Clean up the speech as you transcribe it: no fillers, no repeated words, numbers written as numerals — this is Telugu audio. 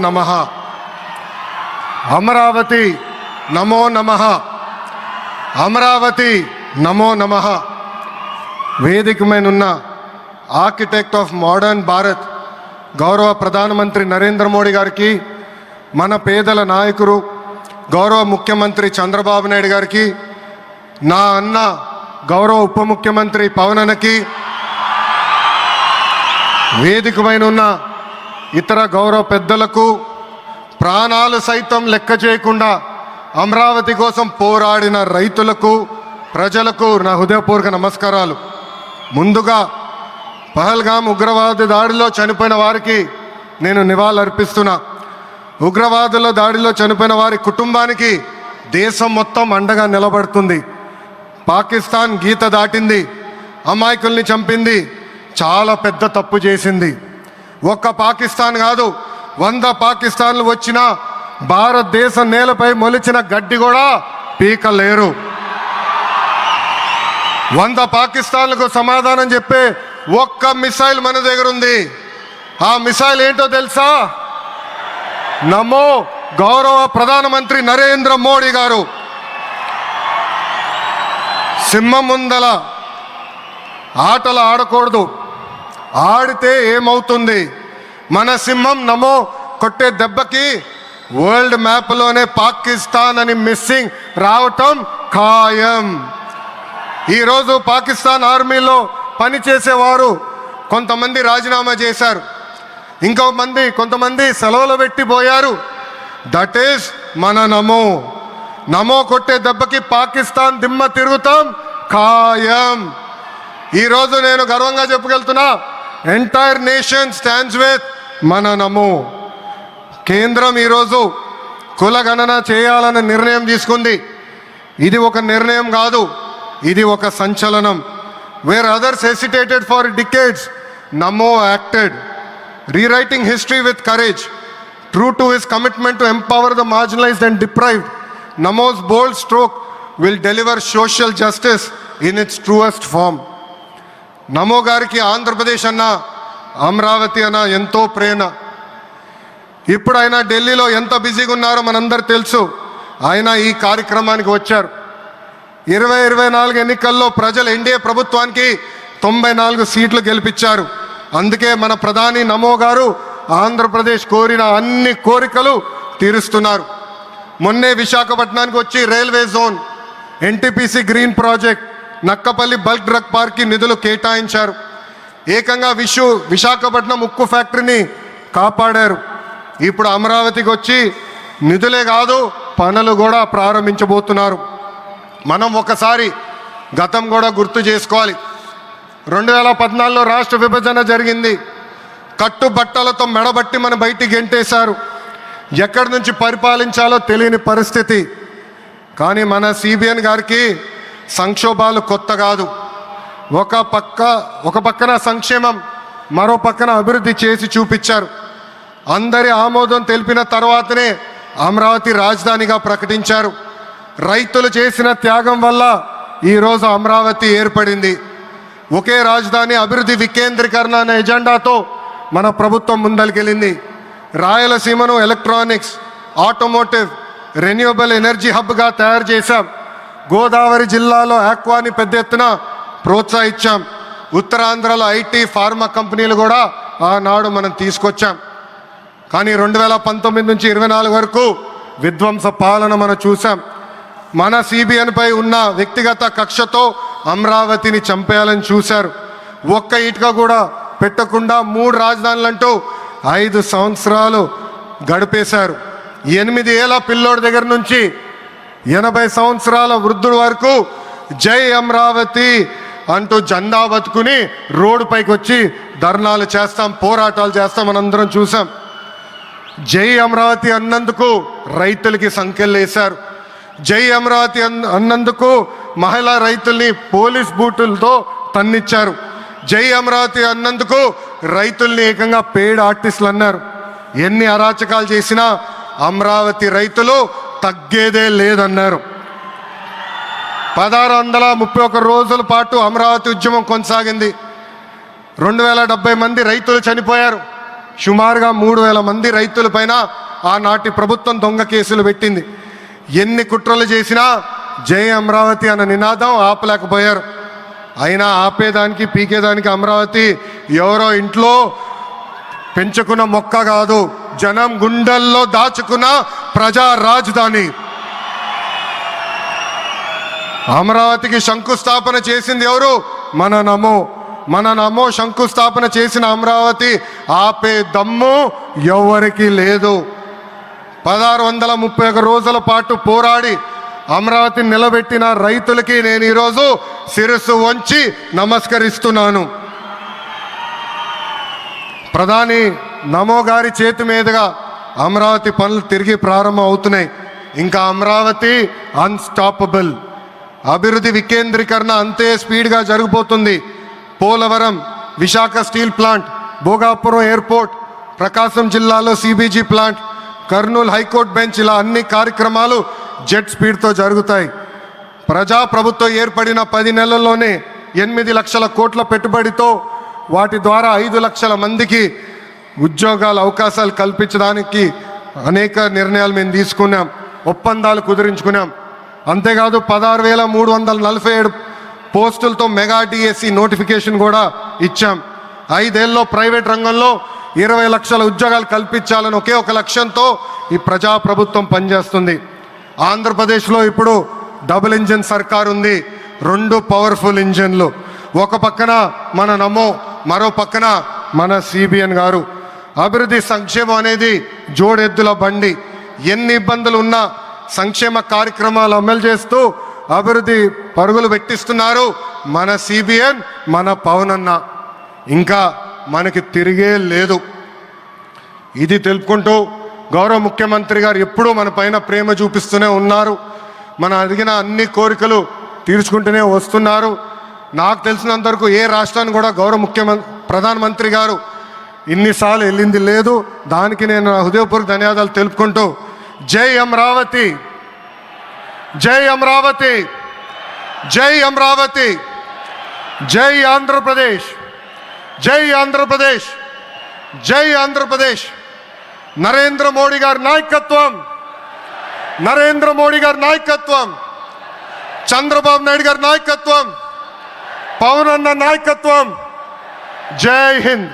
నమః. అమరావతి నమో నమః. అమరావతి నమో నమః. వేదిక మీదున్న ఆర్కిటెక్ట్ ఆఫ్ మోడర్న్ భారత్ గౌరవ ప్రధానమంత్రి నరేంద్ర మోడీ గారికి, మన పేదల నాయకుడు గౌరవ ముఖ్యమంత్రి చంద్రబాబు నాయుడు గారికి, నా అన్న గౌరవ ఉప ముఖ్యమంత్రి పవన్ అన్నకి, వేదిక మీదున్న ఇతర గౌరవ పెద్దలకు, ప్రాణాలు సైతం లెక్క చేయకుండా అమరావతి కోసం పోరాడిన రైతులకు, ప్రజలకు నా హృదయపూర్వక నమస్కారాలు. ముందుగా పహల్గామ్ ఉగ్రవాద దాడిలో చనిపోయిన వారికి నేను నివాళులర్పిస్తున్నా. ఉగ్రవాదుల దాడిలో చనిపోయిన వారి కుటుంబానికి దేశం మొత్తం అండగా నిలబడుతుంది. పాకిస్తాన్ గీత దాటింది, అమాయకుల్ని చంపింది, చాలా పెద్ద తప్పు చేసింది. ఒక్క పాకిస్తాన్ కాదు, 100 పాకిస్తాన్లు వచ్చినా భారతదేశం నేలపై మొలిచిన గడ్డి కూడా పీకలేరు. 100 పాకిస్తాన్లకు సమాధానం చెప్పే ఒక్క మిసైల్ మన దగ్గర ఉంది. ఆ మిసైల్ ఏంటో తెలుసా? నమో గౌరవ ప్రధానమంత్రి నరేంద్ర మోడీ గారు. సింహం ముందల ఆటలు ఆడకూడదు, ఆడితే ఏమవుతుంది? మన సింహం నమో కొట్టే దెబ్బకి వరల్డ్ మ్యాప్లోనే పాకిస్తాన్ అని మిస్సింగ్ రావటం ఖాయం. ఈరోజు పాకిస్తాన్ ఆర్మీలో పనిచేసేవారు కొంతమంది రాజీనామా చేశారు, కొంతమంది సెలవులు పెట్టిపోయారు. దట్ ఈస్ మన నమో. నమో కొట్టే దెబ్బకి పాకిస్తాన్ దిమ్మ తిరుగుతాం ఖాయం. ఈరోజు నేను గర్వంగా చెప్పగలుగుతున్నా, ఎంటైర్ నేషన్ స్టాండ్స్ విత్ మన నమో. కేంద్రం ఈరోజు కులగణన చేయాలనే నిర్ణయం తీసుకుంది. ఇది ఒక నిర్ణయం కాదు, ఇది ఒక సంచలనం. Where others hesitated for decades, Namo acted, rewriting history with courage. True to his commitment to empower the marginalised and deprived, Namo's bold stroke will deliver social justice in its truest form. Namo గారికి ఆంధ్రప్రదేశ్ అన్న, అమరావతి అన్న ఎంతో ప్రేమ. ఇప్పుడు ఆయన ఢిల్లీలో ఎంత బిజీగా ఉన్నారో మనందరూ తెలుసు. ఆయన ఈ కార్యక్రమానికి వచ్చారు. 2024 ఎన్నికల్లో ప్రజలు ఎన్డీఏ ప్రభుత్వానికి 94 సీట్లు గెలిపించారు. అందుకే మన ప్రధాని నమో గారు ఆంధ్రప్రదేశ్ కోరిన అన్ని కోరికలు తీరుస్తున్నారు. మొన్నే విశాఖపట్నానికి వచ్చి railway zone, NTPC green project, Nakkapalli bulk drug పార్క్కి నిధులు కేటాయించారు. ఏకంగా విశాఖపట్నం ఉక్కు ఫ్యాక్టరీని కాపాడారు. ఇప్పుడు అమరావతికి వచ్చి నిధులే కాదు పనులు కూడా ప్రారంభించబోతున్నారు. మనం ఒకసారి గతం కూడా గుర్తు చేసుకోవాలి. 2014లో రాష్ట్ర విభజన జరిగింది. కట్టుబట్టలతో మెడబట్టి మన బయటికి గెంటేశారు. ఎక్కడి నుంచి పరిపాలించాలో తెలియని పరిస్థితి. కానీ మన సిబిఎన్ గారికి సంక్షోభాలు కొత్త కాదు. ఒక పక్కన సంక్షేమం, మరో పక్కన అభివృద్ధి చేసి చూపించారు. అందరి ఆమోదం తెలిపిన తర్వాతనే అమరావతి రాజధానిగా ప్రకటించారు. రైతులు చేసిన త్యాగం వల్ల ఈరోజు అమరావతి ఏర్పడింది. ఒకే రాజధాని, అభివృద్ధి వికేంద్రీకరణ అనే ఎజెండాతో మన ప్రభుత్వం ముందరికెళ్ళింది. రాయలసీమను ఎలక్ట్రానిక్స్, ఆటోమోటివ్, రెన్యూవబుల్ ఎనర్జీ హబ్గా తయారు చేశాం. గోదావరి జిల్లాలో ఆక్వాని పెద్ద ఎత్తున ప్రోత్సహించాం. ఉత్తరాంధ్రలో ఐటీ, ఫార్మా కంపెనీలు కూడా ఆనాడు మనం తీసుకొచ్చాం. కానీ 2019 నుంచి 24 వరకు విధ్వంస పాలన మనం చూసాం. మన సిబిఎన్పై ఉన్న వ్యక్తిగత కక్షతో అమరావతిని చంపేయాలని చూశారు. ఒక్క ఇటుక కూడా పెట్టకుండా 3 రాజధానులంటూ 5 సంవత్సరాలు గడిపేశారు. 8 ఏళ్ళ పిల్లోడి దగ్గర నుంచి 80 సంవత్సరాల వృద్ధుడు వరకు జై అమరావతి అంటూ జెండా బతుకుని రోడ్డు పైకి వచ్చి ధర్నాలు చేస్తాం, పోరాటాలు చేస్తాం, మనందరం చూసాం. జై అమరావతి అన్నందుకు రైతులకి సంఖ్యలు వేశారు. జై అమరావతి అన్నందుకు మహిళా రైతుల్ని పోలీస్ బూటులతో తన్నిచ్చారు. జై అమరావతి అన్నందుకు రైతుల్ని ఏకంగా పెయిడ్ ఆర్టిస్టులు అన్నారు. ఎన్ని అరాచకాలు చేసినా అమరావతి రైతులు తగ్గేదే లేదన్నారు. 1631 రోజుల పాటు అమరావతి ఉద్యమం కొనసాగింది. 2070 మంది రైతులు చనిపోయారు. సుమారుగా 3,000 మంది రైతులపైన ఆనాటి ప్రభుత్వం దొంగ కేసులు పెట్టింది. ఎన్ని కుట్రలు చేసినా జై అమరావతి అన్న నినాదం ఆపలేకపోయారు. అయినా ఆపేదానికి పీకేదానికి అమరావతి ఎవరో ఇంట్లో పెంచుకున్న మొక్క కాదు, జనం గుండెల్లో దాచుకున్న ప్రజా రాజధాని. అమరావతికి శంకుస్థాపన చేసింది ఎవరు? మన నమో శంకుస్థాపన చేసిన అమరావతి ఆపే దమ్ము ఎవరికి లేదు. 1631 రోజుల పాటు పోరాడి అమరావతిని నిలబెట్టిన రైతులకి నేను ఈరోజు శిరస్సు వంచి నమస్కరిస్తున్నాను. ప్రధాని నమో గారి చేతి మీదుగా అమరావతి పనులు తిరిగి ప్రారంభం అవుతున్నాయి. ఇంకా అమరావతి అన్స్టాపబుల్. అభివృద్ధి వికేంద్రీకరణ అంతే స్పీడ్గా జరిగిపోతుంది. Polavaram, Visakha steel plant, Bhogapuram airport, Prakasam జిల్లాలో CBG plant, Kurnool high court bench, ఇలా అన్ని కార్యక్రమాలు జెట్ స్పీడ్తో జరుగుతాయి. ప్రజాప్రభుత్వం ఏర్పడిన 10 నెలల్లోనే 8 లక్షల కోట్ల పెట్టుబడితో వాటి ద్వారా 5 లక్షల మందికి ఉద్యోగాల అవకాశాలు కల్పించడానికి అనేక నిర్ణయాలు మేము తీసుకున్నాం, ఒప్పందాలు కుదిరించుకున్నాం. అంతేకాదు 16,347 పోస్టులతో మెగా డిఎస్సి నోటిఫికేషన్ కూడా ఇచ్చాం. 5 ఏళ్ళలో ప్రైవేట్ రంగంలో 20 లక్షల ఉద్యోగాలు కల్పించాలని ఒకే ఒక లక్ష్యంతో ఈ ప్రజాప్రభుత్వం పనిచేస్తుంది. ఆంధ్రప్రదేశ్లో ఇప్పుడు డబుల్ ఇంజిన్ సర్కార్ ఉంది. 2 పవర్ఫుల్ ఇంజిన్లు. ఒక పక్కన మన నమో, మరో పక్కన మన సిబిఎన్ గారు. అభివృద్ధి సంక్షేమం అనేది జోడెద్దుల బండి. ఎన్ని ఇబ్బందులు ఉన్నా సంక్షేమ కార్యక్రమాలు అమలు చేస్తూ అభివృద్ధి పరుగులు పెట్టిస్తున్నారు మన సిబిఎన్, మన పవన్ అన్న. ఇంకా మనకి తిరిగే లేదు. ఇది తెలుపుకుంటూ గౌరవ ముఖ్యమంత్రి గారు ఎప్పుడూ మన పైన ప్రేమ చూపిస్తూనే ఉన్నారు. మన అడిగిన అన్ని కోరికలు తీర్చుకుంటూనే వస్తున్నారు. నాకు తెలిసినంతవరకు ఏ రాష్ట్రాన్ని కూడా గౌరవ ప్రధానమంత్రి గారు ఇన్నిసార్లు వెళ్ళింది లేదు. దానికి నేను హృదయపూర్వక ధన్యవాదాలు తెలుపుకుంటూ జై అమరావతి, జై అమరావతి, జై అమరావతి, జై ఆంధ్రప్రదేశ్, జై ఆంధ్రప్రదేశ్, జై ఆంధ్రప్రదేశ్. నరేంద్ర మోడీ గారి నాయకత్వం, నరేంద్ర మోడీ గారి నాయకత్వం, చంద్రబాబు నాయుడు గారి నాయకత్వం, పవన్ అన్న నాయకత్వం. జై హింద్.